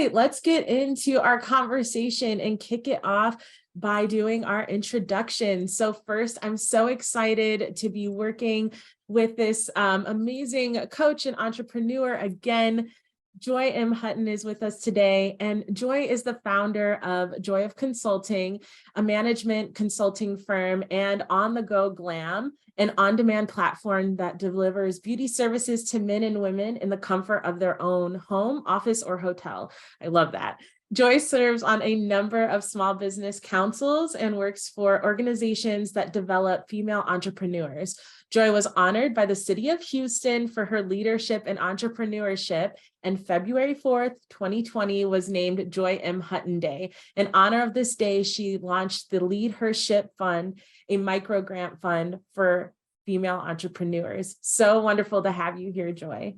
right, let's get into our conversation and kick it off by doing our introduction. So first, I'm so excited to be working with this amazing coach and entrepreneur again. Joy M. Hutton is with us today, and Joy is the founder of Joy of Consulting, a management consulting firm, and On the Go Glam, an on-demand platform that delivers beauty services to men and women in the comfort of their own home, office, or hotel. I love that. Joy serves on a number of small business councils and works for organizations that develop female entrepreneurs. Joy was honored by the city of Houston for her leadership and entrepreneurship, and February 4th, 2020 was named Joy M. Hutton Day. In honor of this day, she launched the Lead Her Ship Fund, a micro grant fund for female entrepreneurs. So wonderful to have you here, Joy.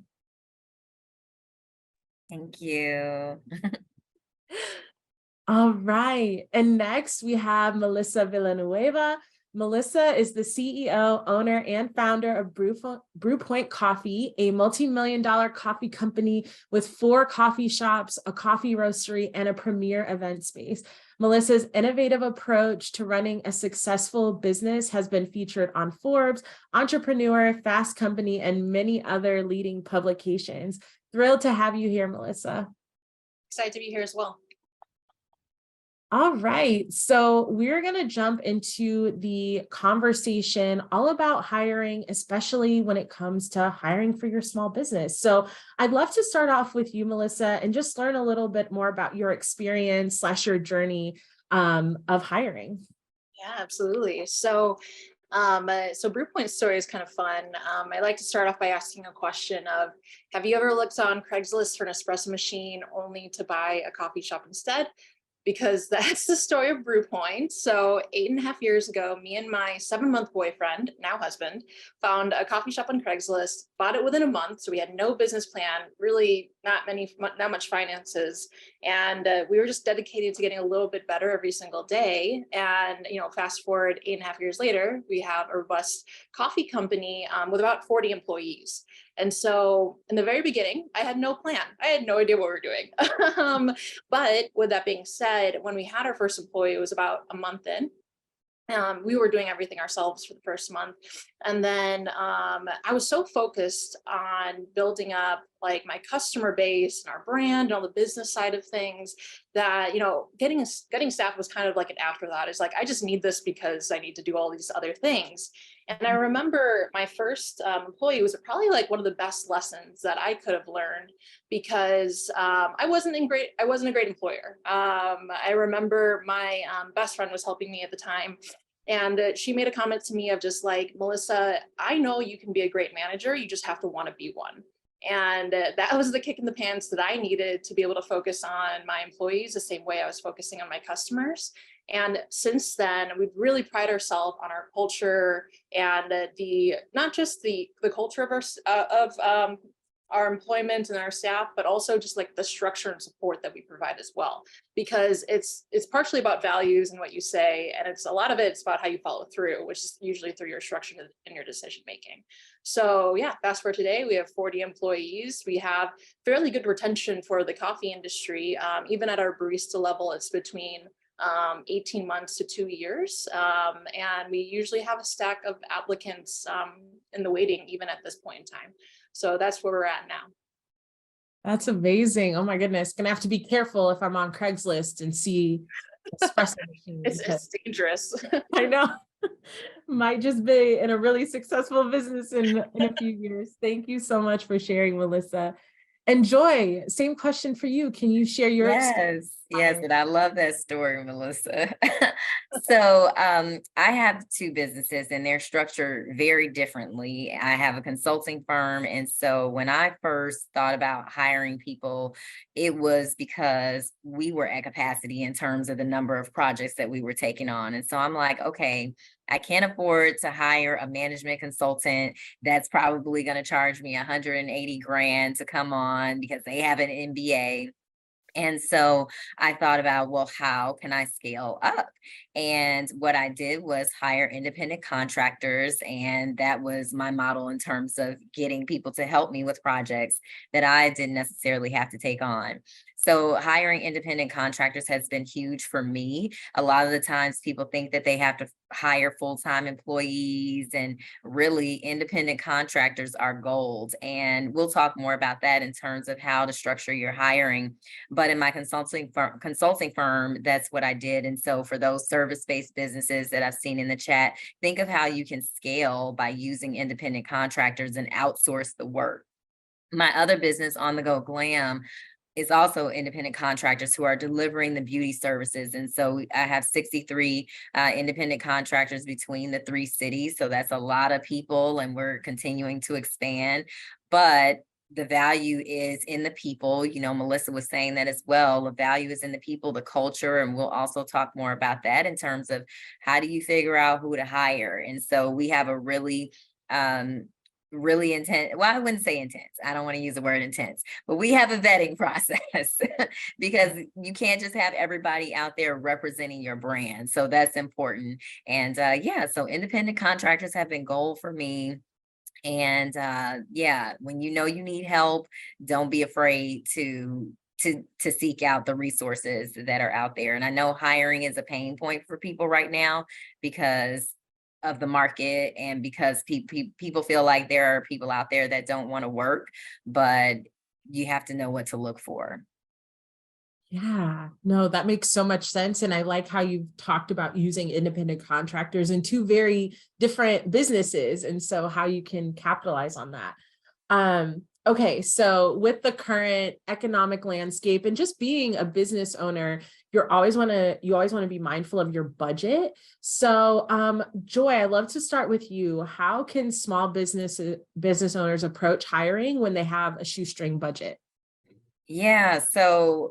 Thank you. All right. And next we have Melissa Villanueva. Melissa is the CEO, owner, and founder of Brewpoint Coffee, a multi-million-dollar coffee company with 4 coffee shops, a coffee roastery, and a premier event space. Melissa's innovative approach to running a successful business has been featured on Forbes, Entrepreneur, Fast Company, and many other leading publications. Thrilled to have you here, Melissa. Excited to be here as well. All right, so we're going to jump into the conversation all about hiring, especially when it comes to hiring for your small business. So I'd love to start off with you, Melissa, and just learn a little bit more about your experience / your journey of hiring. Yeah, absolutely. So Brewpoint's story is kind of fun. I like to start off by asking a question of, have you ever looked on Craigslist for an espresso machine only to buy a coffee shop instead? Because that's the story of Brewpoint. So 8.5 years ago, me and my 7-month boyfriend, now husband, found a coffee shop on Craigslist, bought it within a month. So we had no business plan, really not much finances. And we were just dedicated to getting a little bit better every single day. And, fast forward 8.5 years later, we have a robust coffee company with about 40 employees. And so in the very beginning, I had no plan. I had no idea what we were doing. But with that being said, when we had our first employee, it was about a month in. We were doing everything ourselves for the first month. And then I was so focused on building up like my customer base and our brand and all the business side of things that, getting staff was kind of like an afterthought. It's like, I just need this because I need to do all these other things. And I remember my first employee was probably like one of the best lessons that I could have learned, because I wasn't a great employer. I remember my best friend was helping me at the time. And she made a comment to me of just like, Melissa, I know you can be a great manager. You just have to want to be one. And that was the kick in the pants that I needed to be able to focus on my employees the same way I was focusing on my customers. And since then, we've really pride ourselves on our culture and not just the culture of our employment and our staff, but also just like the structure and support that we provide as well. Because it's partially about values and what you say, and a lot of it's about how you follow through, which is usually through your structure and your decision making. So yeah, fast forward today, we have 40 employees. We have fairly good retention for the coffee industry. Even at our barista level, it's between 18 months to 2 years. And we usually have a stack of applicants in the waiting, even at this point in time. So that's where we're at now. That's amazing. Oh my goodness. Gonna have to be careful if I'm on Craigslist and see espresso machines. It's dangerous. I know. Might just be in a really successful business in a few years. Thank you so much for sharing, Melissa. And Joy, same question for you. Can you share your experience? Yes, and I love that story, Melissa. So I have 2 businesses and they're structured very differently. I have a consulting firm. And so when I first thought about hiring people, it was because we were at capacity in terms of the number of projects that we were taking on. And so I'm like, okay, I can't afford to hire a management consultant that's probably going to charge me $180,000 to come on because they have an MBA. And so I thought about, well, how can I scale up? And what I did was hire independent contractors. And that was my model in terms of getting people to help me with projects that I didn't necessarily have to take on. So hiring independent contractors has been huge for me. A lot of the times people think that they have to hire full-time employees, and really independent contractors are gold. And we'll talk more about that in terms of how to structure your hiring. But in my consulting firm, that's what I did. And so for those service-based businesses that I've seen in the chat, think of how you can scale by using independent contractors and outsource the work. My other business, On the Go Glam, is also independent contractors who are delivering the beauty services. And so I have 63 independent contractors between the 3 cities. So that's a lot of people, and we're continuing to expand. But the value is in the people. You know, Melissa was saying that as well. The value is in the people, the culture, and we'll also talk more about that in terms of how do you figure out who to hire. And so we have a really intense, well, I wouldn't say intense, I don't want to use the word intense, but we have a vetting process because you can't just have everybody out there representing your brand. So that's important. And yeah, so independent contractors have been gold for me. And yeah, when you know you need help, don't be afraid to seek out the resources that are out there. And I know hiring is a pain point for people right now because of the market, and because people feel like there are people out there that don't want to work, but you have to know what to look for. Yeah, no, that makes so much sense. And I like how you talked about using independent contractors in 2 very different businesses. And so how you can capitalize on that. Okay, so with the current economic landscape and just being a business owner, you always want to be mindful of your budget. So Joy, I'd love to start with you. How can small business owners approach hiring when they have a shoestring budget? Yeah, so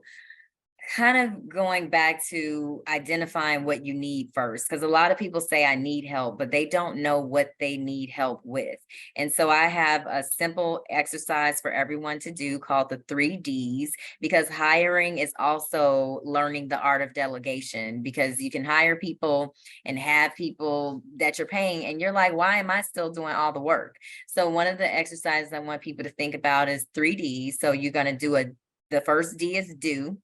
kind of going back to identifying what you need first, because a lot of people say I need help, but they don't know what they need help with. And so I have a simple exercise for everyone to do called the 3 Ds, because hiring is also learning the art of delegation, because you can hire people and have people that you're paying and you're like, why am I still doing all the work? So one of the exercises I want people to think about is 3 Ds. So you're going to do the first D is do.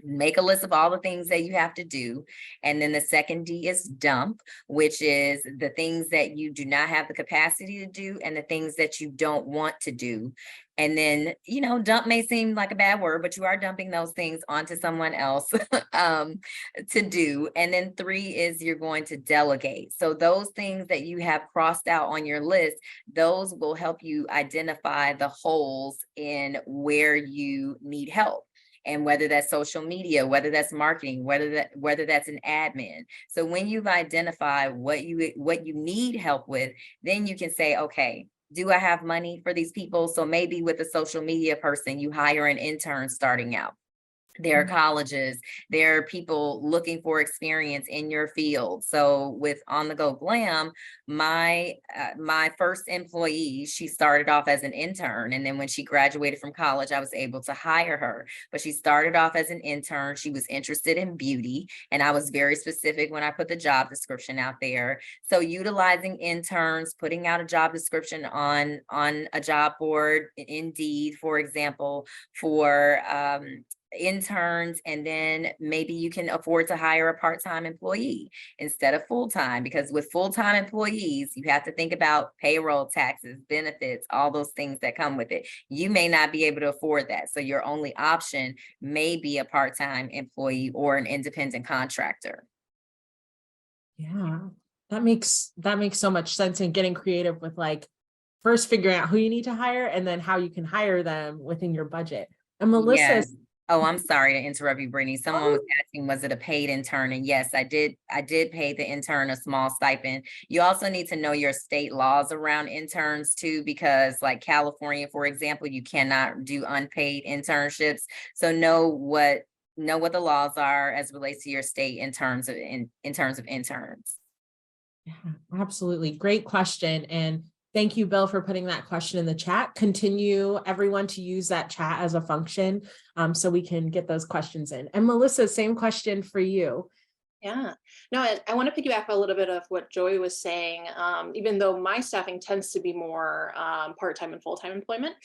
Make a list of all the things that you have to do. And then the second D is dump, which is the things that you do not have the capacity to do and the things that you don't want to do. And then, you know, dump may seem like a bad word, but you are dumping those things onto someone else to do. And then 3 is you're going to delegate. So those things that you have crossed out on your list, those will help you identify the holes in where you need help. And whether that's social media, whether that's marketing, whether that's an admin. So when you've identified what you need help with, then you can say, okay, do I have money for these people? So maybe with a social media person, you hire an intern starting out. There are colleges, there are people looking for experience in your field. So with On the Go Glam, my first employee, she started off as an intern. And then when she graduated from college, I was able to hire her. But she started off as an intern. She was interested in beauty. And I was very specific when I put the job description out there. So utilizing interns, putting out a job description on a job board, Indeed, for example, for interns, and then maybe you can afford to hire a part-time employee instead of full-time, because with full-time employees, you have to think about payroll, taxes, benefits, all those things that come with it. You may not be able to afford that. So your only option may be a part-time employee or an independent contractor. Yeah, that makes so much sense, in getting creative with like first figuring out who you need to hire and then how you can hire them within your budget. And Melissa, Yes. Oh, I'm sorry to interrupt you, Brittany. Someone was asking, was it a paid intern? And yes, I did pay the intern a small stipend. You also need to know your state laws around interns too, because like California, for example, you cannot do unpaid internships. So know what the laws are as it relates to your state in terms of interns. yeah, absolutely. Great question. And Thank you, Bill, for putting that question in the chat. Continue everyone to use that chat as a function so we can get those questions in. And Melissa, same question for you. Yeah, no, I want to piggyback a little bit of what Joey was saying. Even though my staffing tends to be more part-time and full-time employment,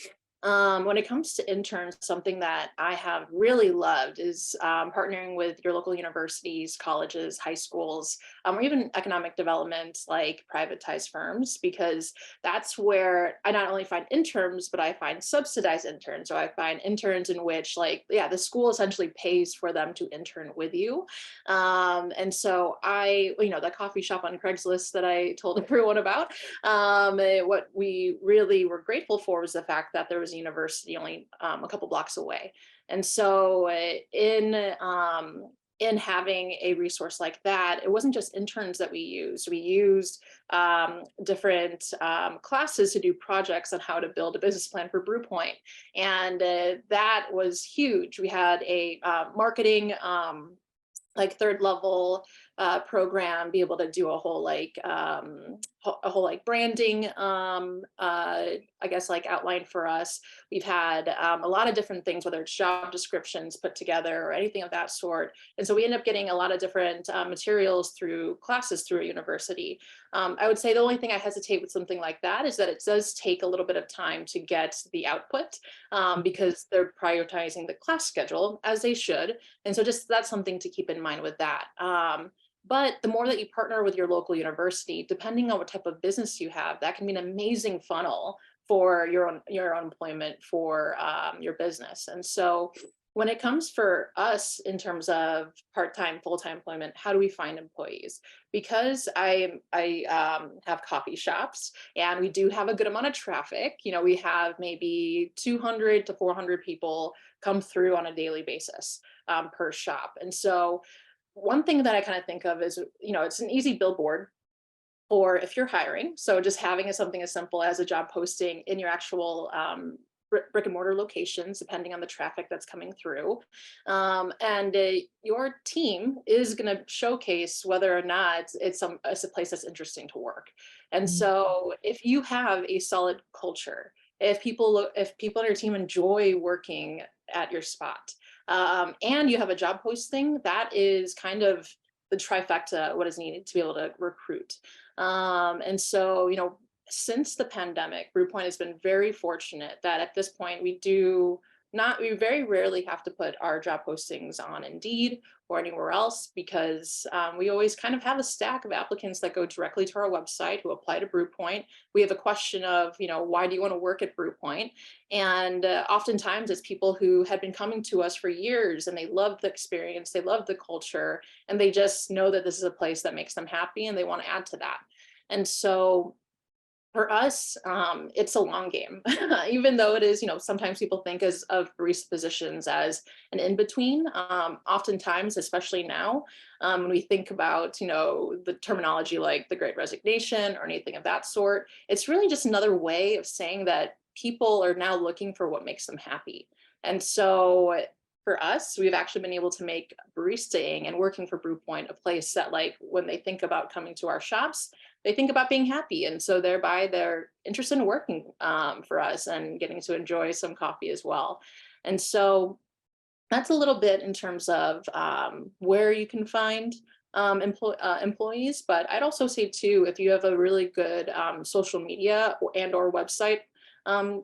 when it comes to interns, something that I have really loved is partnering with your local universities, colleges, high schools, or even economic development like privatized firms, because that's where I not only find interns, but I find subsidized interns. So I find interns in which, like, yeah, the school essentially pays for them to intern with you. And so the coffee shop on Craigslist that I told everyone about, what we really were grateful for was the fact that there was a university only a couple blocks away. And so in having a resource like that, it wasn't just interns that we used. We used different classes to do projects on how to build a business plan for Brewpoint. And that was huge. We had a marketing like third level program, be able to do a whole branding I guess like outline for us. We've had a lot of different things, whether it's job descriptions put together or anything of that sort. And so we end up getting a lot of different materials through classes through a university. I would say the only thing I hesitate with something like that is that it does take a little bit of time to get the output because they're prioritizing the class schedule as they should. And so just that's something to keep in mind with that. But the more that you partner with your local university, depending on what type of business you have, that can be an amazing funnel for your own employment for your business. And so when it comes for us in terms of part-time, full-time employment, how do we find employees? Because I have coffee shops and we do have a good amount of traffic. You know, we have maybe 200 to 400 people come through on a daily basis per shop. And so one thing that I kind of think of is, it's an easy billboard or if you're hiring. So just having something as simple as a job posting in your actual brick and mortar locations, depending on the traffic that's coming through. And your team is going to showcase whether or not it's a place that's interesting to work. And so if you have a solid culture, if people on your team enjoy working at your spot, and you have a job posting, that is kind of the trifecta, what is needed to be able to recruit. And so, since the pandemic, Brewpoint has been very fortunate that at this point we very rarely have to put our job postings on Indeed or anywhere else because we always kind of have a stack of applicants that go directly to our website who apply to Brewpoint. We have a question of, why do you want to work at Brewpoint? And oftentimes it's people who had been coming to us for years and they love the experience, they love the culture, and they just know that this is a place that makes them happy and they want to add to that. And so for us, it's a long game, even though it is, sometimes people think of barista positions as an in-between. Oftentimes, especially now, when we think about, the terminology like the Great Resignation or anything of that sort, it's really just another way of saying that people are now looking for what makes them happy. And so for us, we've actually been able to make baristaing and working for Brewpoint a place that, like, when they think about coming to our shops, they think about being happy. And so thereby they're interested in working for us and getting to enjoy some coffee as well. And so that's a little bit in terms of where you can find employees. But I'd also say too, if you have a really good social media or website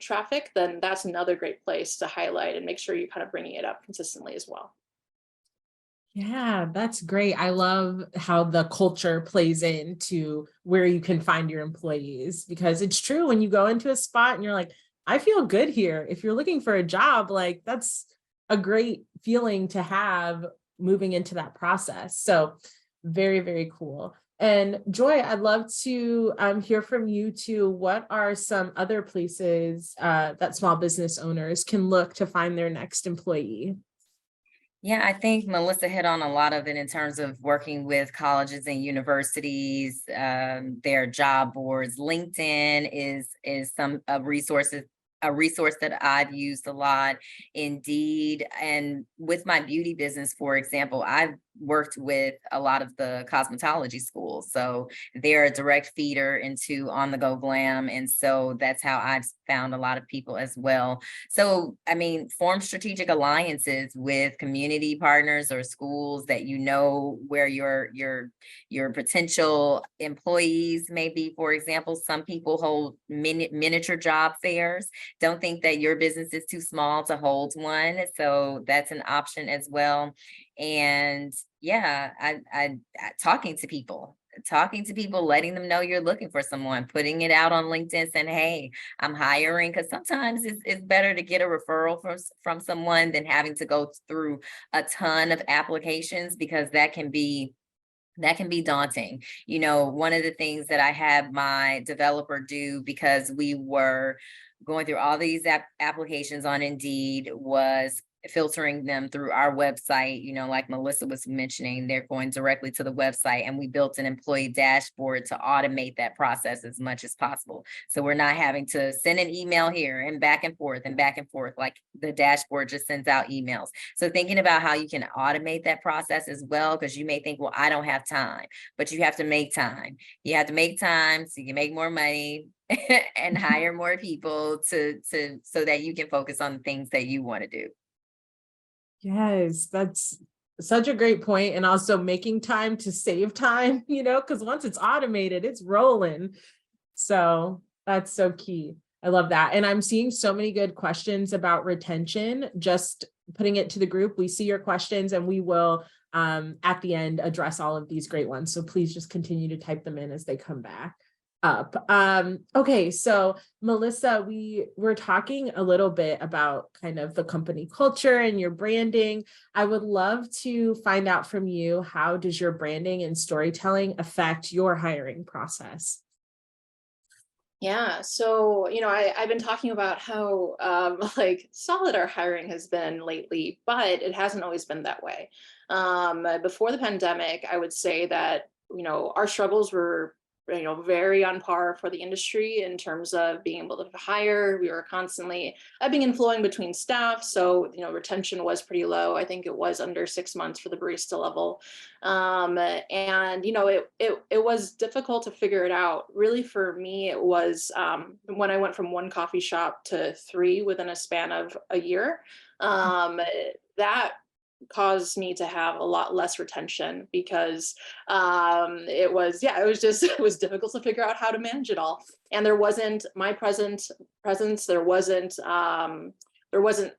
traffic, then that's another great place to highlight and make sure you're kind of bringing it up consistently as well. Yeah, that's great. I love how the culture plays into where you can find your employees, because it's true when you go into a spot and you're like, I feel good here. If you're looking for a job, like that's a great feeling to have moving into that process. So very, very cool. And Joy, I'd love to hear from you too. What are some other places that small business owners can look to find their next employee? Yeah, I think Melissa hit on a lot of it in terms of working with colleges and universities, their job boards. LinkedIn is a resource that I've used a lot. Indeed, and with my beauty business, for example, I've worked with a lot of the cosmetology schools. So they're a direct feeder into On the Go Glam. And so that's how I've found a lot of people as well. So, I mean, form strategic alliances with community partners or schools that you know where your potential employees may be. For example, some people hold miniature job fairs. Don't think that your business is too small to hold one. So that's an option as well. And yeah, I talking to people, letting them know you're looking for someone, putting it out on LinkedIn, saying, hey, I'm hiring. Because sometimes it's better to get a referral from someone than having to go through a ton of applications, because that can be daunting. You know, one of the things that I had my developer do, because we were going through all these applications on Indeed, was filtering them through our website. You know, like Melissa was mentioning, they're going directly to the website, and we built an employee dashboard to automate that process as much as possible. So we're not having to send an email here and back and forth, like the dashboard just sends out emails. So thinking about how you can automate that process as well, because you may think, well, I don't have time, but you have to make time. You have to make time so you can make more money and hire more people so that you can focus on the things that you want to do. Yes, that's such a great point. And also making time to save time, you know, because once it's automated, it's rolling. So that's so key. I love that. And I'm seeing so many good questions about retention. Just putting it to the group. We see your questions, and we will at the end address all of these great ones. So please just continue to type them in as they come back up. Okay, so Melissa, we were talking a little bit about kind of the company culture and your branding. I would love to find out from you, how does your branding and storytelling affect your hiring process? Yeah, so I've been talking about how like solid our hiring has been lately, but it hasn't always been that way. Before the pandemic, I would say that our struggles were very on par for the industry in terms of being able to hire. We were constantly ebbing and flowing between staff, so retention was pretty low. I think it was under 6 months for the barista level, and it was difficult to figure it out. Really, for me, it was when I went from one coffee shop to 3 within a span of a year. That caused me to have a lot less retention, because it was it was difficult to figure out how to manage it all. And there wasn't my presence, there wasn't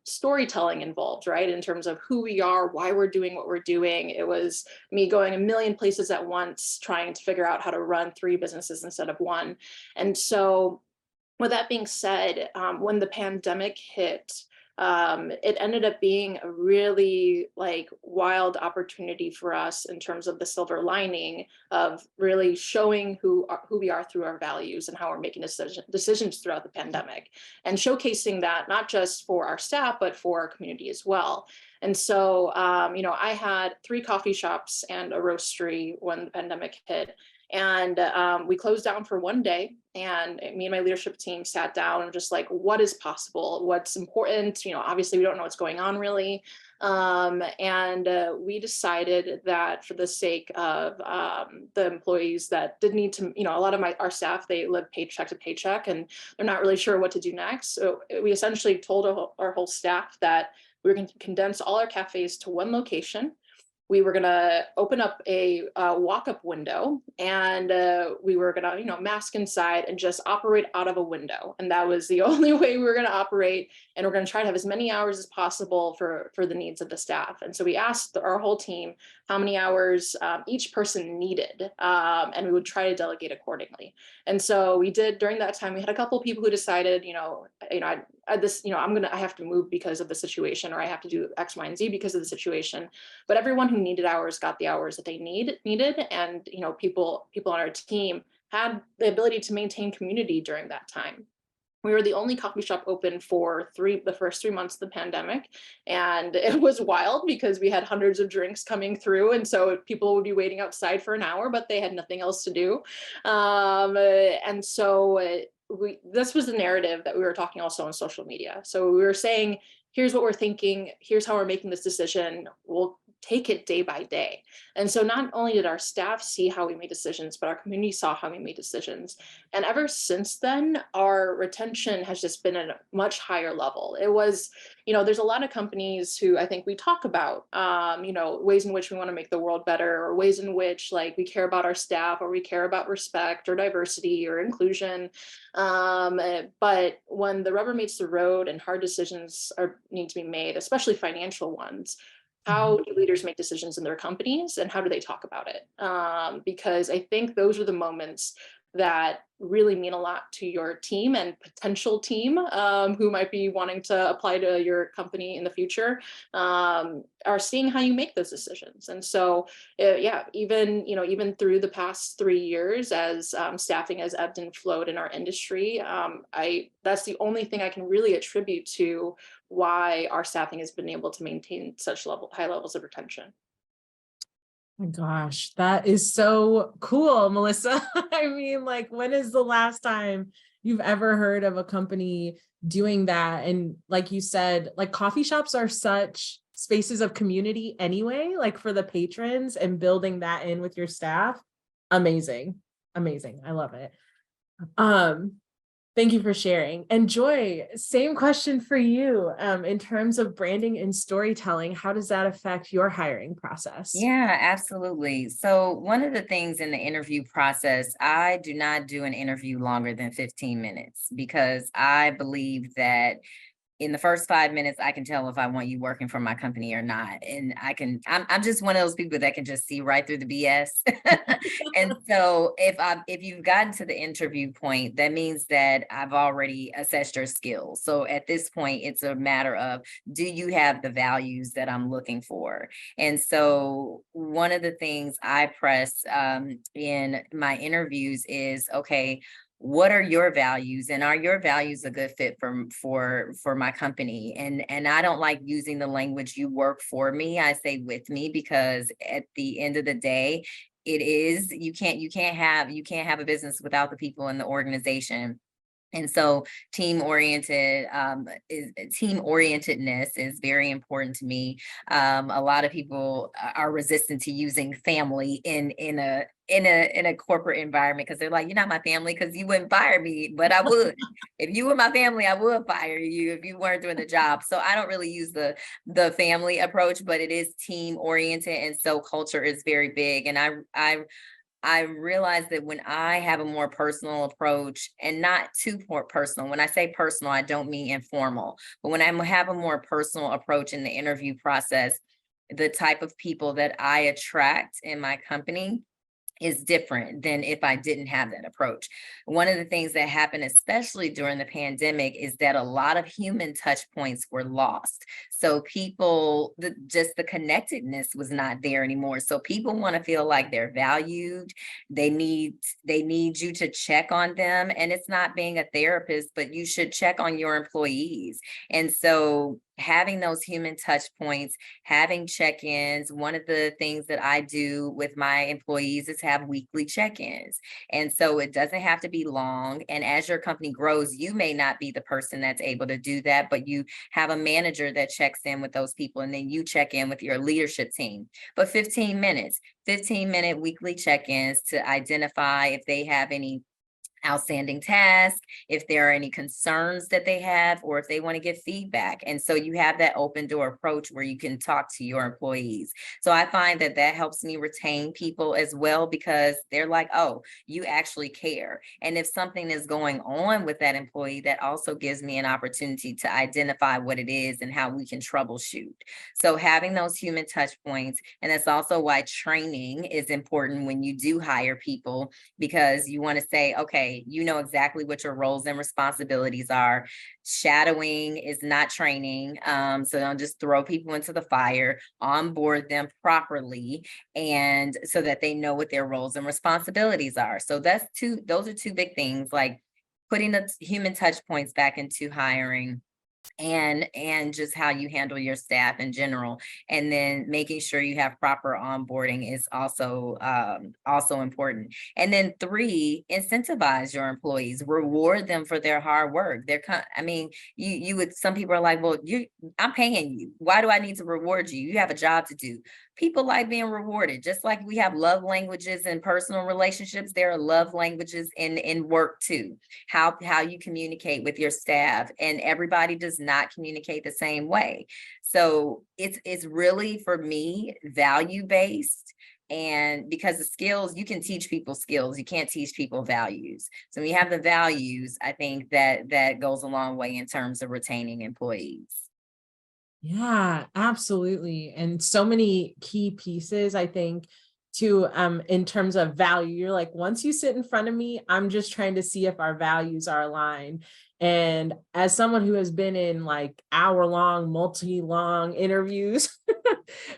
storytelling involved, right, in terms of who we are, why we're doing what we're doing. It was me going a million places at once, trying to figure out how to run 3 businesses instead of 1. And so with that being said, when the pandemic hit, it ended up being a really wild opportunity for us in terms of the silver lining of really showing who we are through our values and how we're making decisions throughout the pandemic, and showcasing that not just for our staff, but for our community as well. And so, I had 3 coffee shops and a roastery when the pandemic hit. And we closed down for 1 day, and me and my leadership team sat down and just what is possible, what's important. Obviously we don't know what's going on really. And we decided that for the sake of the employees that did need to, a lot of our staff, they live paycheck to paycheck and they're not really sure what to do next. So we essentially told our whole staff that we were going to condense all our cafes to 1 location. We were going to open up a walk-up window, and we were going to, mask inside and just operate out of a window. And that was the only way we were going to operate. And we're going to try to have as many hours as possible for the needs of the staff. And so we asked our whole team how many hours each person needed, and we would try to delegate accordingly. And so we did. During that time, we had a couple of people who decided, I have to move because of the situation, or I have to do X, Y, and Z because of the situation. But everyone who needed hours got the hours that they needed. And, people on our team had the ability to maintain community during that time. We were the only coffee shop open for the first 3 months of the pandemic. And it was wild because we had hundreds of drinks coming through. And so people would be waiting outside for an hour, but they had nothing else to do. And so this was the narrative that we were talking also on social media. So we were saying, here's what we're thinking, here's how we're making this decision. We'll take it day by day. And so not only did our staff see how we made decisions, but our community saw how we made decisions. And ever since then, our retention has just been at a much higher level. It was, there's a lot of companies who I think we talk about, ways in which we want to make the world better, or ways in which like we care about our staff, or we care about respect or diversity or inclusion. But when the rubber meets the road and hard decisions need to be made, especially financial ones, how do leaders make decisions in their companies, and how do they talk about it? Because I think those are the moments that really mean a lot to your team and potential team who might be wanting to apply to your company in the future, are seeing how you make those decisions. And so, even through the past 3 years, as staffing has ebbed and flowed in our industry, that's the only thing I can really attribute to why our staffing has been able to maintain such high levels of retention. My gosh, that is so cool, Melissa. I mean, like, when is the last time you've ever heard of a company doing that? And like you said, like, coffee shops are such spaces of community anyway, like for the patrons, and building that in with your staff. Amazing. Amazing. I love it. Thank you for sharing. And Joy, same question for you. In terms of branding and storytelling, how does that affect your hiring process? Yeah, absolutely. So one of the things in the interview process, I do not do an interview longer than 15 minutes, because I believe that in the first 5 minutes, I can tell if I want you working for my company or not. And I'm just one of those people that can just see right through the BS. And so if you've gotten to the interview point, that means that I've already assessed your skills. So at this point, it's a matter of, do you have the values that I'm looking for? And so one of the things I press in my interviews is, okay, what are your values, and are your values a good fit for my company? And I don't like using the language "you work for me." I say "with me," because at the end of the day, you can't have a business without the people in the organization. And so team orientedness is very important to me. A lot of people are resistant to using family in a corporate environment, because they're like, "You're not my family, because you wouldn't fire me, but I would. If you were my family, I would fire you if you weren't doing the job." So I don't really use the family approach, but it is team oriented, and so culture is very big. And I realize that when I have a more personal approach, and not too personal, when I say personal, I don't mean informal, but when I have a more personal approach in the interview process, the type of people that I attract in my company is different than if I didn't have that approach. One of the things that happened, especially during the pandemic, is that a lot of human touch points were lost. So just the connectedness was not there anymore. So people want to feel like they're valued. They need you to check on them. And it's not being a therapist, but you should check on your employees. And so having those human touch points, having check-ins. One of the things that I do with my employees is have weekly check-ins. And so it doesn't have to be long. And as your company grows, you may not be the person that's able to do that, but you have a manager that checks in with those people, and then you check in with your leadership team. But 15-minute weekly check-ins to identify if they have any outstanding tasks, if there are any concerns that they have, or if they want to get feedback. And so you have that open door approach where you can talk to your employees. So I find that helps me retain people as well, because they're like, "Oh, you actually care." And if something is going on with that employee, that also gives me an opportunity to identify what it is and how we can troubleshoot. So having those human touch points, and that's also why training is important when you do hire people, because you want to say, okay, you know exactly what your roles and responsibilities are. Shadowing is not training. So don't just throw people into the fire, onboard them properly, and so that they know what their roles and responsibilities are. So those are two big things, like putting the human touch points back into hiring, and just how you handle your staff in general, and then making sure you have proper onboarding is also important. And then 3, incentivize your employees, reward them for their hard work. You would, some people are like, "Well, I'm paying you, why do I need to reward you? You have a job to do." people like being rewarded. Just like we have love languages in personal relationships, there are love languages in work too. How you communicate with your staff, and everybody does not communicate the same way. So it's really, for me, value based. And because the skills, you can teach people skills, you can't teach people values. So when you have the values, I think that goes a long way in terms of retaining employees. Yeah, absolutely. And so many key pieces, I think, to in terms of value. You're like, once you sit in front of me, I'm just trying to see if our values are aligned. And as someone who has been in like hour-long, multi-long interviews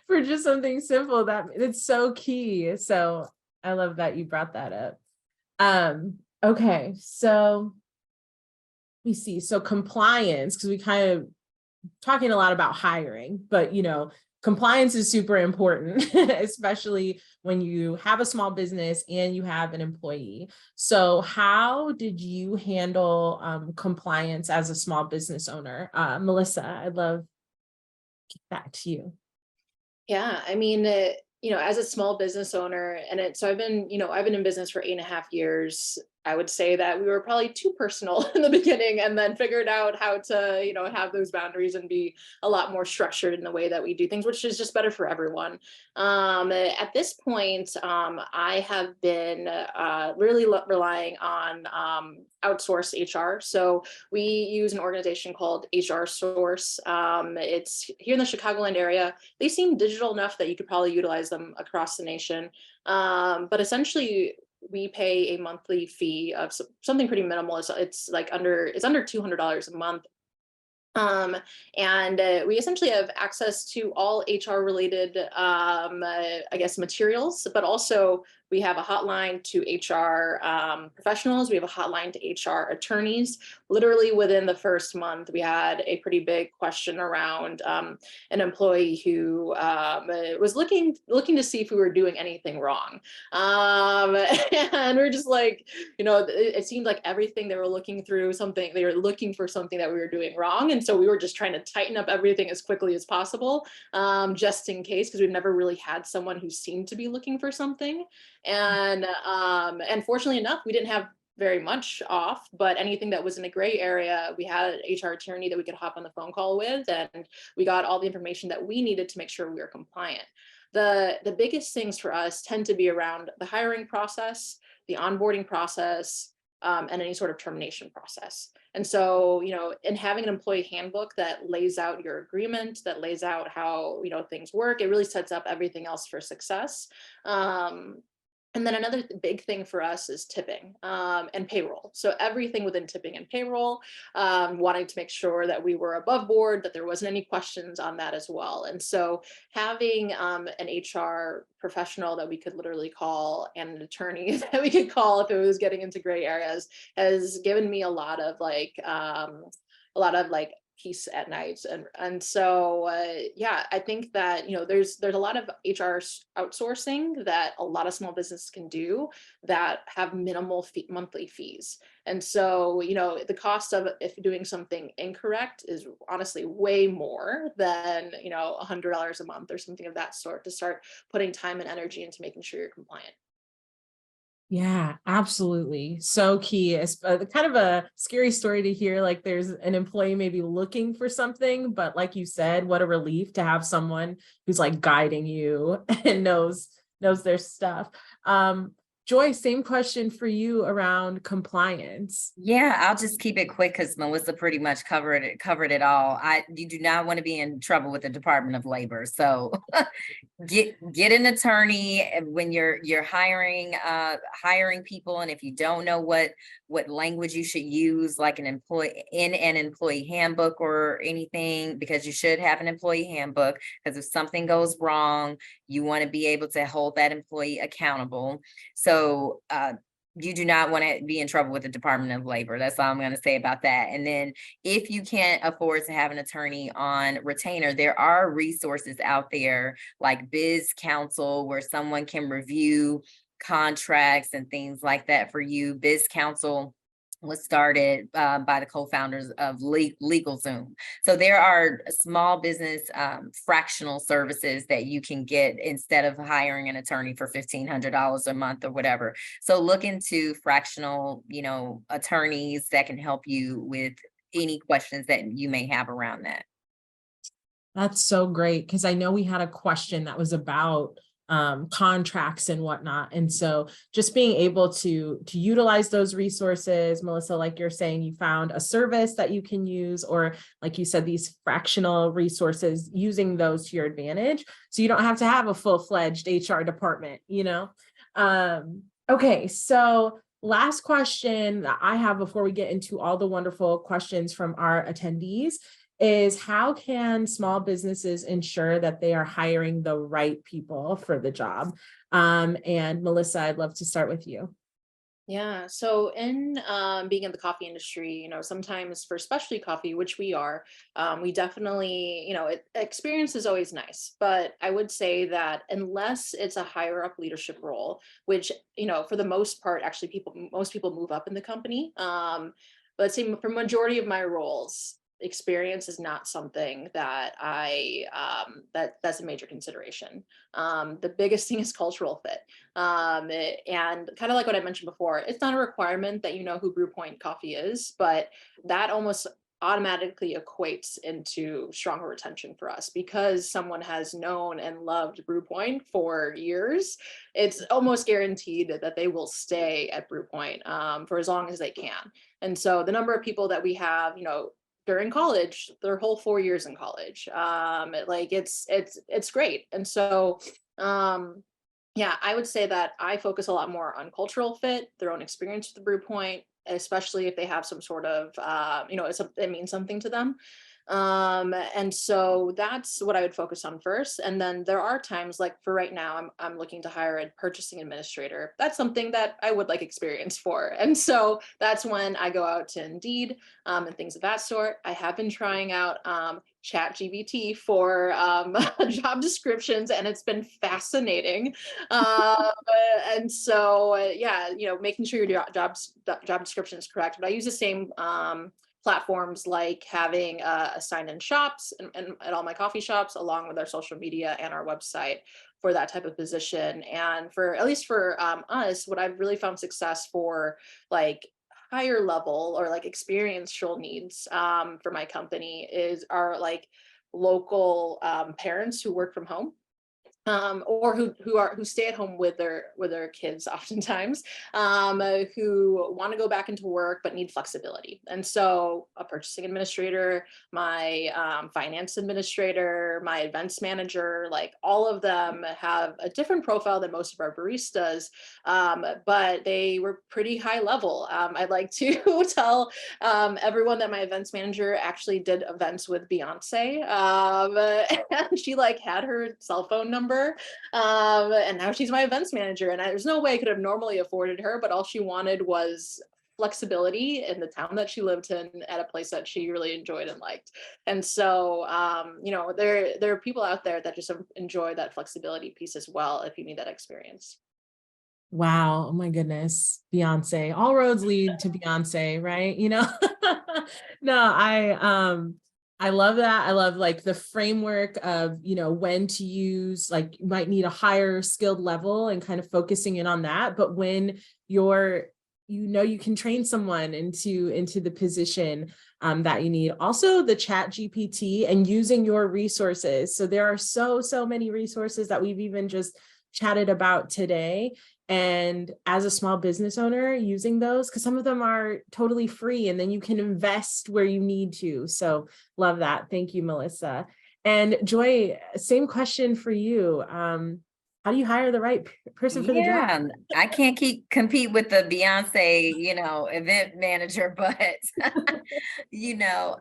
for just something simple, that it's so key. So I love that you brought that up. Okay, so let me see. So compliance, because we kind of talking a lot about hiring, but compliance is super important, especially when you have a small business and you have an employee. So how did you handle compliance as a small business owner? Melissa, I'd love that to you. Yeah, I mean, as a small business owner, so I've been in business for 8.5 years. I would say that we were probably too personal in the beginning, and then figured out how to, have those boundaries and be a lot more structured in the way that we do things, which is just better for everyone. At this point, I have been really relying on outsourced HR. So we use an organization called HR Source. It's here in the Chicagoland area. They seem digital enough that you could probably utilize them across the nation. But essentially, we pay a monthly fee of something pretty minimal. It's under $200 a month. And we essentially have access to all HR related, materials, but also we have a hotline to HR professionals. We have a hotline to HR attorneys. Literally within the first month, we had a pretty big question around an employee who was looking to see if we were doing anything wrong. And we're just like, it seemed like everything they were looking for something that we were doing wrong. And so we were just trying to tighten up everything as quickly as possible, just in case, because we've never really had someone who seemed to be looking for something. And fortunately enough, we didn't have very much off, but anything that was in a gray area, we had an HR attorney that we could hop on the phone call with, and we got all the information that we needed to make sure we were compliant. The biggest things for us tend to be around the hiring process, the onboarding process, and any sort of termination process. And so, in having an employee handbook that lays out your agreement, that lays out how, things work, it really sets up everything else for success. And then another big thing for us is tipping and payroll. So everything within tipping and payroll, wanting to make sure that we were above board, that there wasn't any questions on that as well. And so having an HR professional that we could literally call, and an attorney that we could call if it was getting into gray areas, has given me a lot of peace at night. And so I think that there's a lot of HR outsourcing that a lot of small businesses can do that have minimal monthly fees. And so the cost of if doing something incorrect is honestly way more than $100 a month or something of that sort, to start putting time and energy into making sure you're compliant. Yeah, absolutely. So key. It's kind of a scary story to hear, like there's an employee maybe looking for something, but like you said, what a relief to have someone who's like guiding you and knows their stuff. Joy, same question for you around compliance. Yeah, I'll just keep it quick because Melissa pretty much covered it all. You do not want to be in trouble with the Department of Labor. So get an attorney when you're hiring people, and if you don't know what language you should use, like an employee handbook or anything, because you should have an employee handbook, because if something goes wrong, you want to be able to hold that employee accountable. So you do not want to be in trouble with the Department of Labor. That's all I'm going to say about that. And then if you can't afford to have an attorney on retainer, there are resources out there like Biz Counsel, where someone can review contracts and things like that for you. Biz Counsel was started by the co-founders of LegalZoom. So there are small business fractional services that you can get instead of hiring an attorney for $1,500 a month or whatever. So look into fractional, attorneys that can help you with any questions that you may have around that. That's so great, because I know we had a question that was about contracts and whatnot. And so just being able to utilize those resources, Melissa, like you're saying, you found a service that you can use, or like you said, these fractional resources, using those to your advantage. So you don't have to have a full-fledged HR department, Okay, so last question that I have before we get into all the wonderful questions from our attendees is, how can small businesses ensure that they are hiring the right people for the job? And Melissa, I'd love to start with you. Yeah, so in being in the coffee industry, sometimes for specialty coffee, which we are, we definitely, experience is always nice. But I would say that unless it's a higher up leadership role, which, for the most part, actually most people move up in the company. But let's say for majority of my roles, experience is not something that that's a major consideration. The biggest thing is cultural fit. And kind of like what I mentioned before, it's not a requirement that you know who Brewpoint Coffee is, but that almost automatically equates into stronger retention for us, because someone has known and loved Brewpoint for years. It's almost guaranteed that they will stay at Brewpoint for as long as they can. And so the number of people that we have, during college, their whole 4 years in college, it's great. And so yeah, I would say that I focus a lot more on cultural fit, their own experience with the brew point, especially if they have some sort of, it means something to them. And so that's what I would focus on first. And then there are times, like for right now, I'm looking to hire a purchasing administrator. That's something that I would like experience for. And so that's when I go out to Indeed and things of that sort. I have been trying out ChatGPT for job descriptions, and it's been fascinating. And so yeah, making sure your job description is correct. But I use the same platforms, like having a sign-in shops and at all my coffee shops, along with our social media and our website for that type of position. And for at least for us, what I've really found success for, like higher level or like experiential needs for my company, are like local parents who work from home. Or who stay at home with their kids oftentimes, who want to go back into work but need flexibility. And so a purchasing administrator, my finance administrator, my events manager, like all of them have a different profile than most of our baristas, but they were pretty high level. I'd like to tell everyone that my events manager actually did events with Beyonce, and she like had her cell phone number. And now she's my events manager, and there's no way I could have normally afforded her, but all she wanted was flexibility in the town that she lived in, at a place that she really enjoyed and liked. And so there are people out there that just enjoy that flexibility piece as well, if you need that experience. Wow. Oh my goodness. Beyonce. All roads lead to Beyonce, right? No, I love that. I love like the framework of, when to use, like you might need a higher skilled level and kind of focusing in on that. But when you can train someone into the position that you need. Also the Chat GPT and using your resources. So there are so many resources that we've even just chatted about today. And as a small business owner, using those, because some of them are totally free, and then you can invest where you need to. So love that. Thank you, Melissa. And Joy, same question for you. How do you hire the right person for the job? Yeah, I can't compete with the Beyonce, event manager, but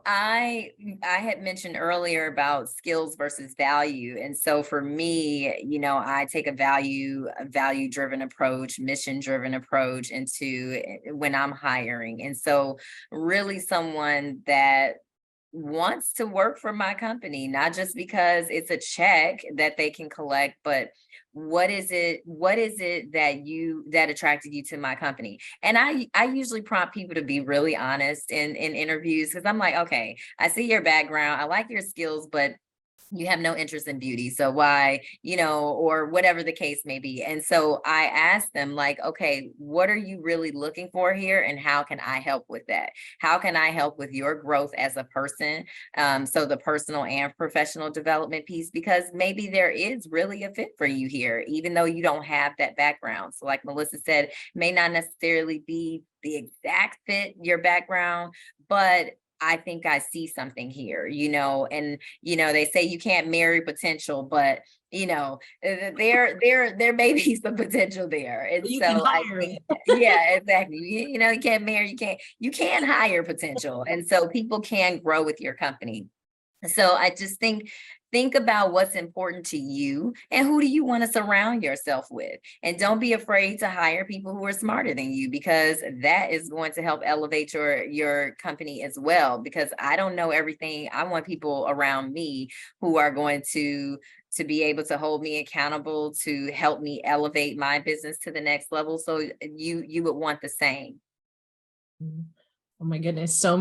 I had mentioned earlier about skills versus value. And so for me, I take a value driven approach, mission driven approach into when I'm hiring. And so really someone that wants to work for my company, not just because it's a check that they can collect, but what is it that attracted you to my company? And I usually prompt people to be really honest in interviews, because I'm like, okay, I see your background, I like your skills, but you have no interest in beauty. So why, or whatever the case may be. And so I asked them, like, okay, what are you really looking for here? And how can I help with that? How can I help with your growth as a person? So the personal and professional development piece, because maybe there is really a fit for you here, even though you don't have that background. So like Melissa said, may not necessarily be the exact fit, your background, but I think I see something here, and, they say you can't marry potential, but, there may be some potential there. And You can so I hire. think, yeah, exactly. You can't marry, you can hire potential. And so people can grow with your company. So I just think about what's important to you and who do you want to surround yourself with. And don't be afraid to hire people who are smarter than you, because that is going to help elevate your company as well. Because I don't know everything. I want people around me who are going to be able to hold me accountable, to help me elevate my business to the next level. So you would want the same. Oh my goodness, so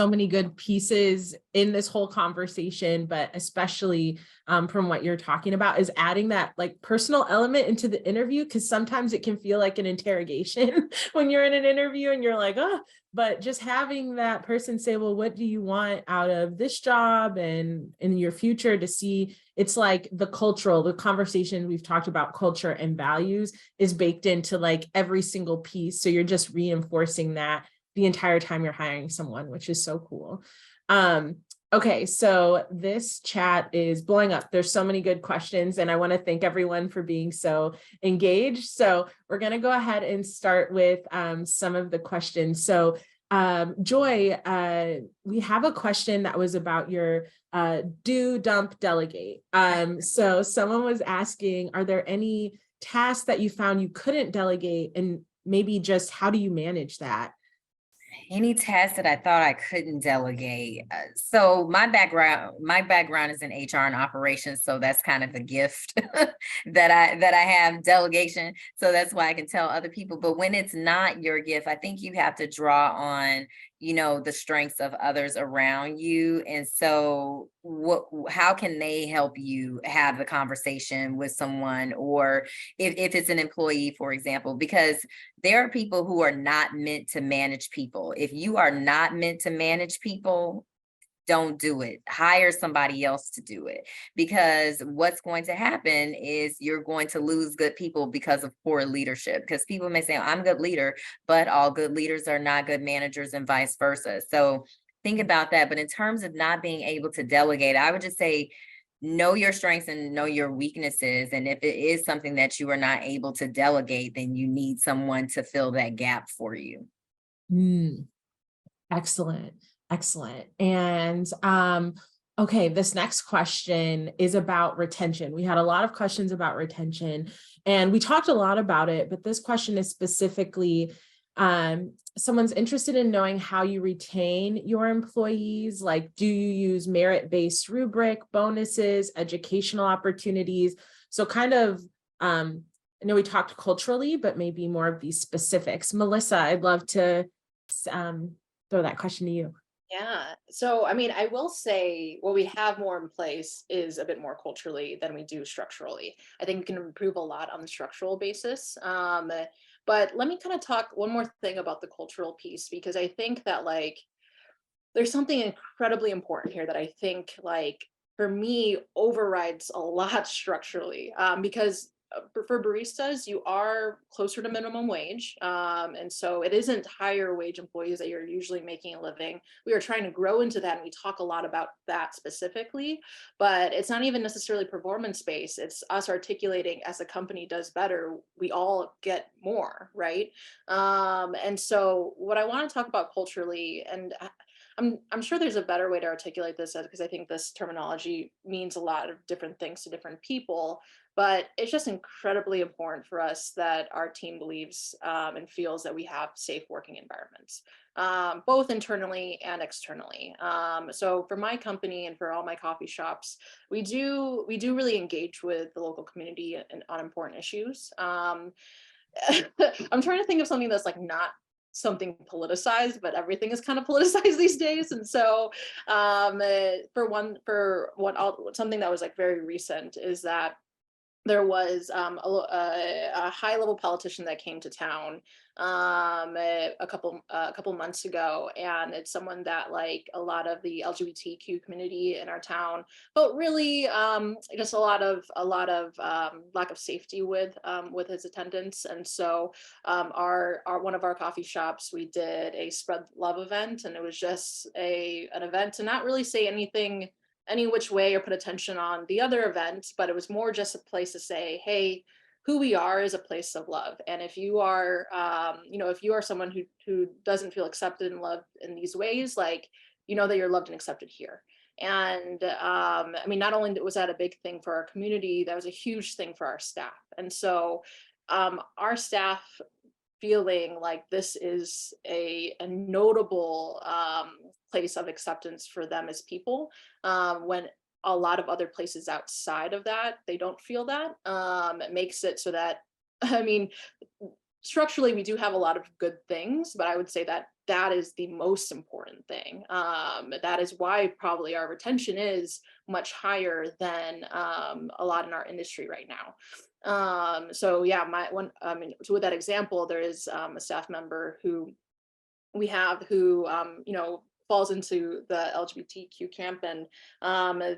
many good pieces in this whole conversation, but especially from what you're talking about is adding that like personal element into the interview, because sometimes it can feel like an interrogation when you're in an interview and you're like, oh, but just having that person say, well, what do you want out of this job and in your future, to see it's like the conversation we've talked about, culture and values is baked into like every single piece. So you're just reinforcing that the entire time you're hiring someone, which is so cool. Okay, so this chat is blowing up. There's so many good questions, and I want to thank everyone for being so engaged. So we're going to go ahead and start with some of the questions. So Joy, we have a question that was about your do, dump, delegate. So someone was asking, are there any tasks that you found you couldn't delegate, and maybe just how do you manage that? Any task that I thought I couldn't delegate. So my background is in HR and operations. So that's kind of a gift that I have, delegation. So that's why I can tell other people. But when it's not your gift, I think you have to draw on, the strengths of others around you. And so how can they help you have the conversation with someone, or if it's an employee, for example, because there are people who are not meant to manage people. If you are not meant to manage people, don't do it. Hire somebody else to do it, because what's going to happen is you're going to lose good people because of poor leadership. Because people may say, I'm a good leader, but all good leaders are not good managers, and vice versa. So think about that. But in terms of not being able to delegate, I would just say, know your strengths and know your weaknesses. And if it is something that you are not able to delegate, then you need someone to fill that gap for you. Excellent. Excellent. And okay, this next question is about retention. We had a lot of questions about retention, and we talked a lot about it, but this question is specifically, someone's interested in knowing how you retain your employees. Like, do you use merit-based rubric, bonuses, educational opportunities? So kind of, I know we talked culturally, but maybe more of these specifics. Melissa, I'd love to throw that question to you. Yeah. So, I mean, I will say what we have more in place is a bit more culturally than we do structurally. I think we can improve a lot on the structural basis. But let me kind of talk one more thing about the cultural piece, because I think that like there's something incredibly important here that I think like for me overrides a lot structurally, because for baristas, you are closer to minimum wage. And so it isn't higher wage employees that you're usually making a living. We are trying to grow into that, and we talk a lot about that specifically, but it's not even necessarily performance based. It's us articulating, as a company does better, we all get more, right? And so what I want to talk about culturally, and I'm sure there's a better way to articulate this, because I think this terminology means a lot of different things to different people, but it's just incredibly important for us that our team believes and feels that we have safe working environments. both internally and externally. So for my company and for all my coffee shops, we do really engage with the local community on important issues. I'm trying to think of something that's like not something politicized, but everything is kind of politicized these days. And so something that was like very recent is that there was a high level politician that came to town a couple months ago, and it's someone that like a lot of the LGBTQ community in our town felt really just a lot of lack of safety with his attendance. And so our one of our coffee shops, we did a spread love event, and it was just an event to not really say anything any which way or put attention on the other event, but it was more just a place to say, hey, who we are is a place of love. And if you are, if you are someone who doesn't feel accepted and loved in these ways, like, you know that you're loved and accepted here. And I mean, not only was that a big thing for our community, that was a huge thing for our staff. And so our staff feeling like this is a notable place of acceptance for them as people, when a lot of other places outside of that, they don't feel that. It makes it so that, I mean, structurally, we do have a lot of good things, but I would say that that is the most important thing. That is why probably our retention is much higher than a lot in our industry right now. So yeah, so with that example, there is a staff member who we have who falls into the LGBTQ camp, and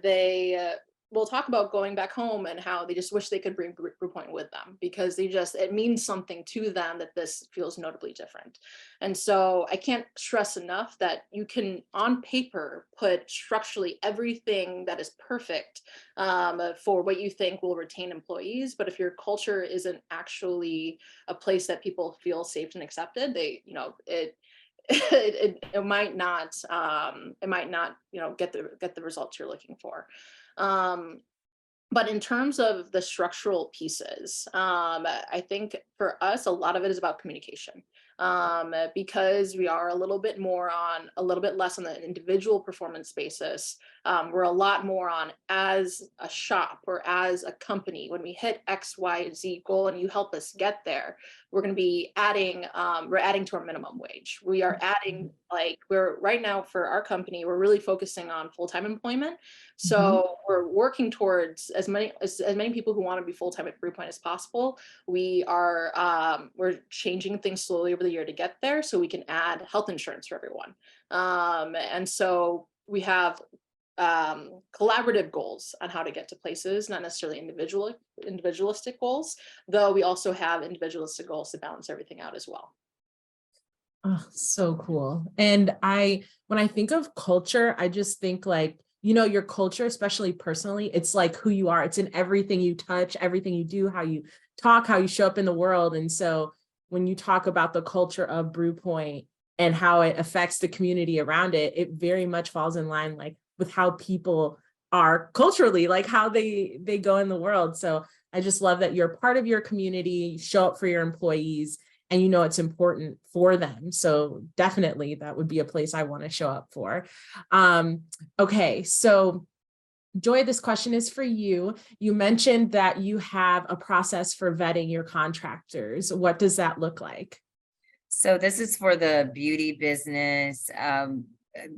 they will talk about going back home and how they just wish they could bring Brewpoint with them, because it means something to them that this feels notably different. And so I can't stress enough that you can on paper put structurally everything that is perfect for what you think will retain employees, but if your culture isn't actually a place that people feel safe and accepted, it might not get the results you're looking for. But in terms of the structural pieces, I think for us, a lot of it is about communication. Because we are a little bit less on the individual performance basis. We're a lot more on as a shop or as a company. When we hit X, Y, Z goal and you help us get there, we're going to be adding to our minimum wage. We are adding, we're right now for our company, we're really focusing on full-time employment. So we're working towards as many people who want to be full-time at Brewpoint as possible. We're changing things slowly over the year to get there, so we can add health insurance for everyone. And so we have collaborative goals on how to get to places, not necessarily individualistic goals, though we also have individualistic goals to balance everything out as well. Oh, so cool. And when I think of culture, I just think your culture, especially personally, it's like who you are. It's in everything you touch, everything you do, how you talk, how you show up in the world. And so when you talk about the culture of Brewpoint and how it affects the community around it, it very much falls in line with how people are culturally, like how they go in the world. So I just love that you're part of your community, you show up for your employees, and it's important for them. So definitely that would be a place I want to show up for. Okay, so Joy, this question is for you. You mentioned that you have a process for vetting your contractors. What does that look like? So this is for the beauty business.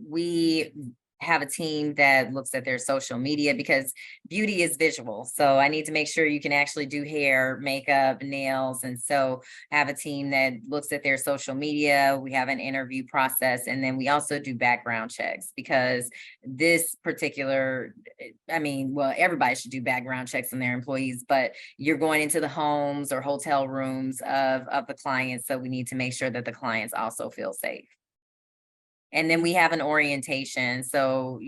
We have a team that looks at their social media, because beauty is visual. So I need to make sure you can actually do hair, makeup, nails. And so I have a team that looks at their social media. We have an interview process, and then we also do background checks, because this particular, everybody should do background checks on their employees, but you're going into the homes or hotel rooms of the clients. So we need to make sure that the clients also feel safe. And then we have an orientation. So,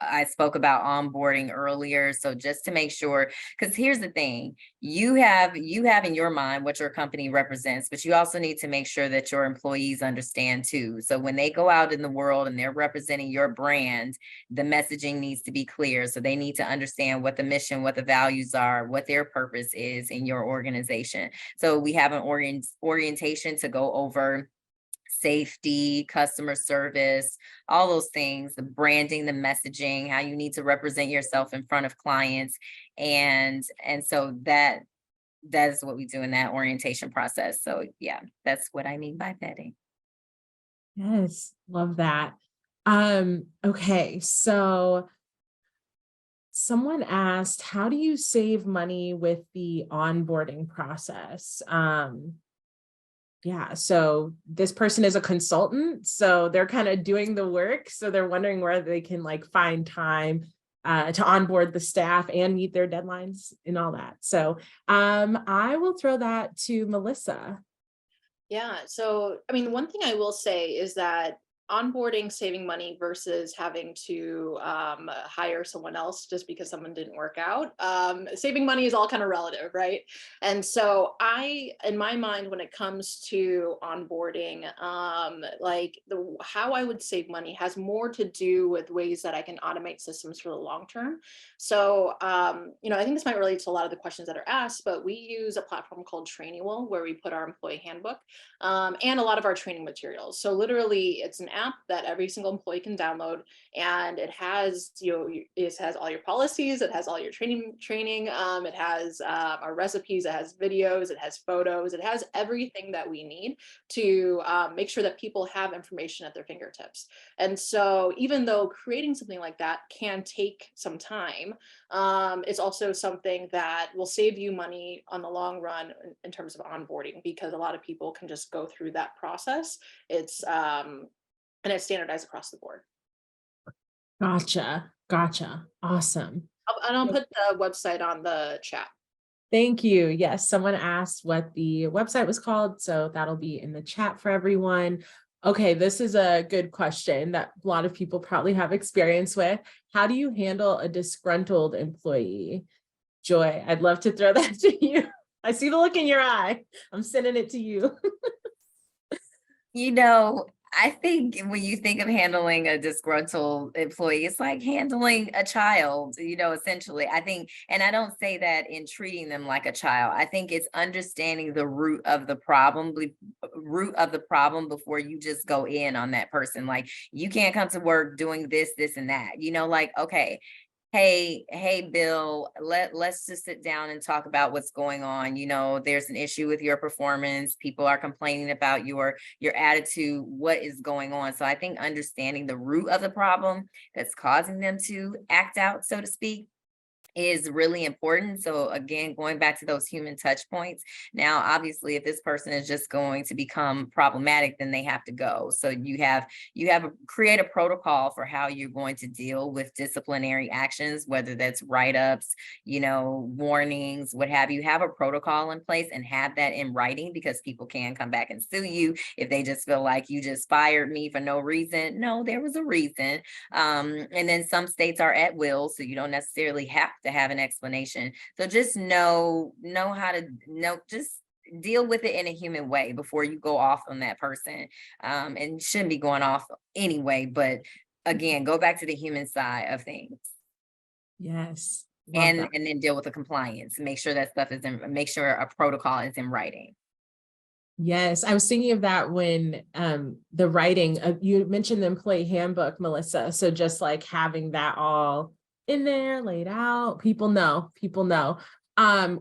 I spoke about onboarding earlier. So just to make sure, because here's the thing, you have in your mind what your company represents, but you also need to make sure that your employees understand too. So when they go out in the world and they're representing your brand, the messaging needs to be clear. So they need to understand what the mission, what the values are, what their purpose is in your organization. So we have an orientation to go over safety, customer service, all those things, the branding, the messaging, how you need to represent yourself in front of clients. And so that is what we do in that orientation process. So yeah, that's what I mean by vetting. Yes, love that. Okay, so someone asked, how do you save money with the onboarding process? Yeah, so this person is a consultant, so they're kind of doing the work. So they're wondering where they can like find time to onboard the staff and meet their deadlines and all that. So I will throw that to Melissa. Yeah. So, I mean, one thing I will say is that onboarding, saving money versus having to hire someone else just because someone didn't work out. Saving money is all kind of relative, right? And so in my mind, when it comes to onboarding, how I would save money has more to do with ways that I can automate systems for the long term. So, I think this might relate to a lot of the questions that are asked, but we use a platform called Trainywell where we put our employee handbook and a lot of our training materials. So literally it's an app that every single employee can download, and it has, it has all your policies, it has all your training, it has our recipes, it has videos, it has photos, it has everything that we need to make sure that people have information at their fingertips. And so even though creating something like that can take some time, it's also something that will save you money on the long run in terms of onboarding, because a lot of people can just go through that process. And it's standardized across the board. Gotcha. Awesome. I'll put the website on the chat. Thank you. Yes, someone asked what the website was called, so that'll be in the chat for everyone. Okay, this is a good question that a lot of people probably have experience with. How do you handle a disgruntled employee? Joy, I'd love to throw that to you. I see the look in your eye. I'm sending it to you. I think when you think of handling a disgruntled employee, it's like handling a child, essentially. I think, and I don't say that in treating them like a child. I think it's understanding the root of the problem before you just go in on that person. Like, you can't come to work doing this, and that, okay. Hey, Bill, let's just sit down and talk about what's going on. There's an issue with your performance. People are complaining about your attitude. What is going on? So I think understanding the root of the problem that's causing them to act out, so to speak, is really important. So again, going back to those human touch points. Now, obviously, if this person is just going to become problematic, then they have to go. So create a protocol for how you're going to deal with disciplinary actions, whether that's write-ups, warnings, what have you. Have a protocol in place and have that in writing, because people can come back and sue you if they just feel like you just fired me for no reason. No, there was a reason. And then some states are at will, so you don't necessarily have to have an explanation. So just know how to just deal with it in a human way before you go off on that person. And you shouldn't be going off anyway, but again, go back to the human side of things. Yes. And then deal with the compliance. Make sure that stuff make sure a protocol is in writing. Yes, I was thinking of that when the writing, you mentioned the employee handbook, Melissa. So just like having that all in there, laid out, people know.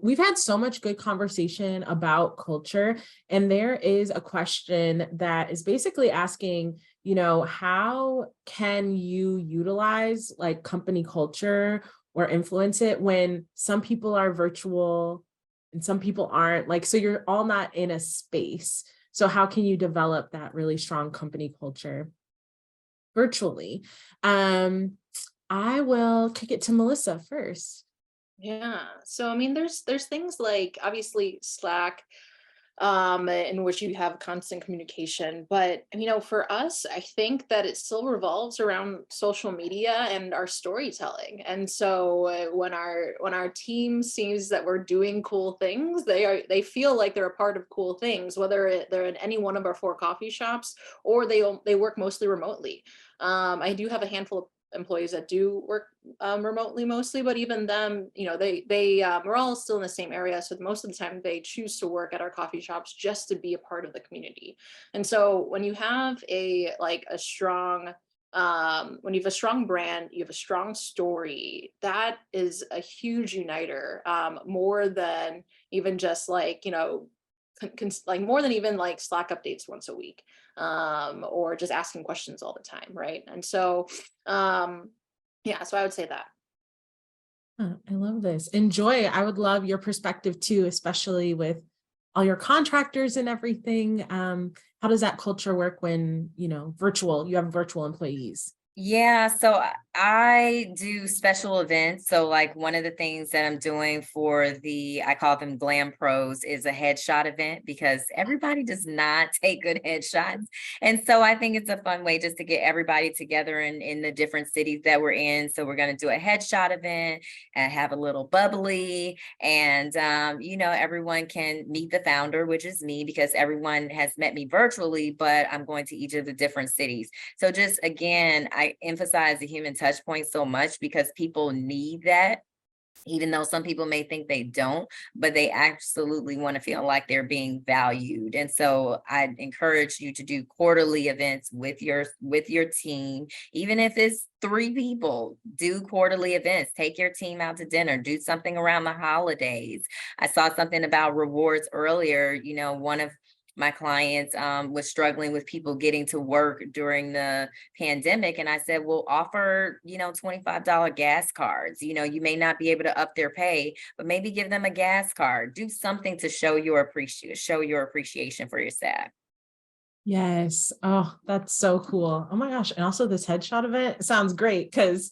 We've had so much good conversation about culture, and there is a question that is basically asking, how can you utilize like company culture or influence it when some people are virtual and some people aren't, like, so you're all not in a space. So how can you develop that really strong company culture virtually? I will kick it to Melissa first. Yeah. So, I mean, there's things like obviously Slack, in which you have constant communication. But, for us, I think that it still revolves around social media and our storytelling. And so when our team sees that we're doing cool things, they feel like they're a part of cool things, whether they're in any one of our 4 coffee shops or they work mostly remotely. I do have a handful of employees that do work remotely mostly, but even them, we're all still in the same area. So most of the time they choose to work at our coffee shops just to be a part of the community. And so when you have when you have a strong brand, you have a strong story, that is a huge uniter, more than even just more than even like Slack updates once a week, or just asking questions all the time, right? And so, yeah, so I would say that. I love this. Enjoy. I would love your perspective too, especially with all your contractors and everything. How does that culture work when, you have virtual employees? Yeah, so I do special events. So like one of the things that I'm doing for I call them Glam Pros, is a headshot event, because everybody does not take good headshots. And so I think it's a fun way just to get everybody together in the different cities that we're in. So we're going to do a headshot event and have a little bubbly, and everyone can meet the founder, which is me, because everyone has met me virtually, but I'm going to each of the different cities. So just again, I emphasize the human touch point so much, because people need that, even though some people may think they don't, but they absolutely want to feel like they're being valued. And so I encourage you to do quarterly events with your team. Even if it's 3 people, do quarterly events, take your team out to dinner, do something around the holidays. I saw something about rewards earlier. One of my clients was struggling with people getting to work during the pandemic. And I said, well, offer, $25 gas cards. You may not be able to up their pay, but maybe give them a gas card. Do something to show your appreciation for your staff. Yes. Oh, that's so cool. Oh my gosh. And also this headshot event sounds great because,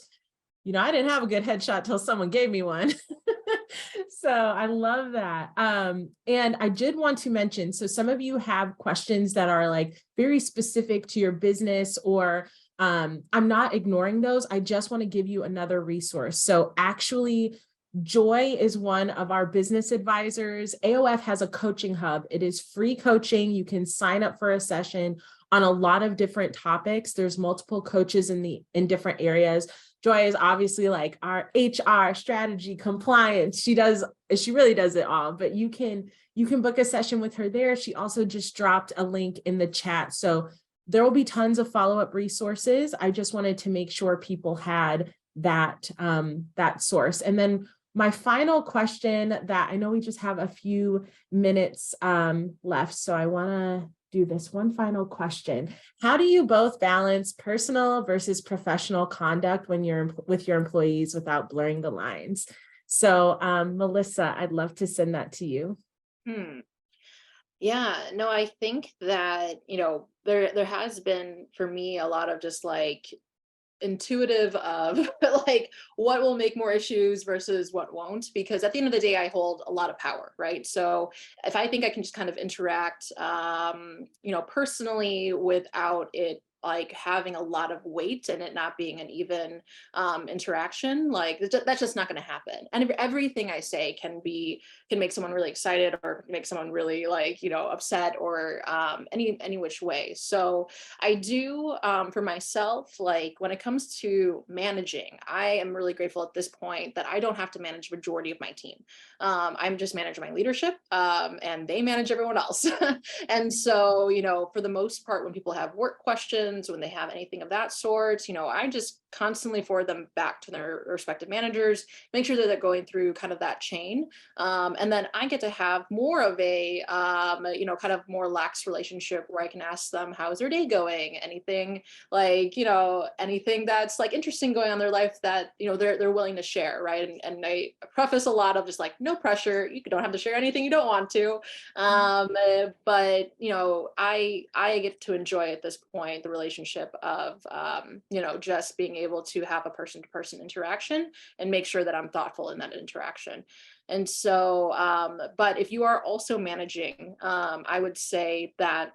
I didn't have a good headshot till someone gave me one. So I love that. And I did want to mention, so some of you have questions that are like very specific to your business, or I'm not ignoring those. I just want to give you another resource. So actually, Joy is one of our business advisors. AOF has a coaching hub. It is free coaching. You can sign up for a session on a lot of different topics. There's multiple coaches in different areas. Joy is obviously like our HR, strategy, compliance. She really does it all, but you can book a session with her there. She also just dropped a link in the chat. So there will be tons of follow-up resources. I just wanted to make sure people had that source. And then my final question, that I know we just have a few minutes left, so I want to do this one final question. How do you both balance personal versus professional conduct when you're with your employees without blurring the lines? So Melissa, I'd love to send that to you. Yeah, no, I think that, there has been for me a lot of just like intuitive of like what will make more issues versus what won't, because at the end of the day I hold a lot of power, right? So if I think I can just kind of interact personally without it like having a lot of weight and it not being an even interaction, like that's just not going to happen. And everything I say can make someone really excited or make someone really like upset, or any which way. So I do, for myself, like when it comes to managing, I am really grateful at this point that I don't have to manage majority of my team. I'm just managing my leadership, and they manage everyone else. And so, for the most part, when people have work questions, when they have anything of that sort, I just constantly forward them back to their respective managers, make sure that they're going through kind of that chain. And then I get to have more of a, kind of more lax relationship where I can ask them, how's their day going? Anything like, anything that's like interesting going on in their life that, they're willing to share. Right. And I preface a lot of just like, no pressure. You don't have to share anything you don't want to. But, I get to enjoy at this point the relationship of, just being able to have a person-to-person interaction and make sure that I'm thoughtful in that interaction. And so, but if you are also managing, I would say that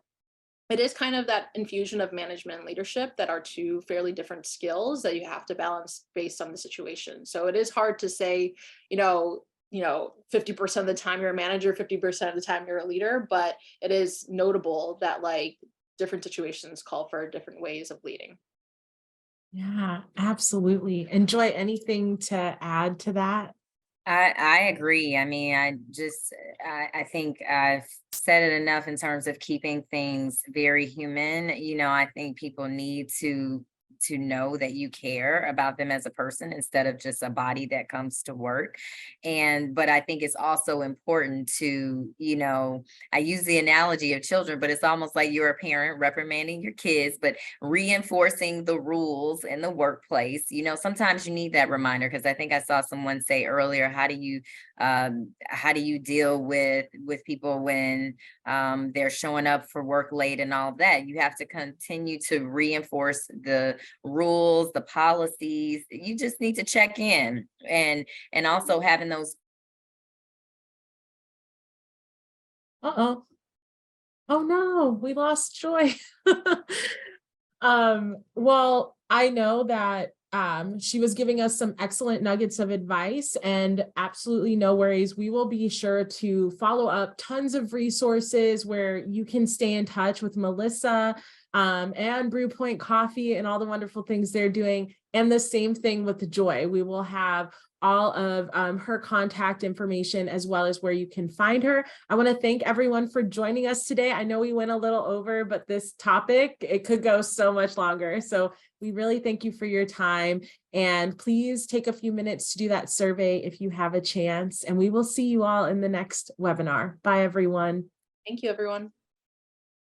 it is kind of that infusion of management and leadership that are two fairly different skills that you have to balance based on the situation. So it is hard to say, 50% of the time you're a manager, 50% of the time you're a leader, but it is notable that like different situations call for different ways of leading. Yeah, absolutely. Enjoy. Anything to add to that? I agree. I mean, I think I've said it enough in terms of keeping things very human. I think people need to know that you care about them as a person instead of just a body that comes to work. But I think it's also important to, I use the analogy of children, but it's almost like you're a parent reprimanding your kids, but reinforcing the rules in the workplace. Sometimes you need that reminder, because I think I saw someone say earlier, how do you deal with people when they're showing up for work late and all that? You have to continue to reinforce the rules, the policies. You just need to check in, and also having those. Uh-oh. Oh no, we lost Joy. Well, I know that she was giving us some excellent nuggets of advice, and absolutely no worries. We will be sure to follow up tons of resources where you can stay in touch with Melissa and Brewpoint Coffee and all the wonderful things they're doing. And the same thing with Joy. We will have all of her contact information as well as where you can find her. I want to thank everyone for joining us today. I know we went a little over, but this topic, it could go so much longer. So we really thank you for your time. And please take a few minutes to do that survey if you have a chance. And we will see you all in the next webinar. Bye, everyone. Thank you, everyone.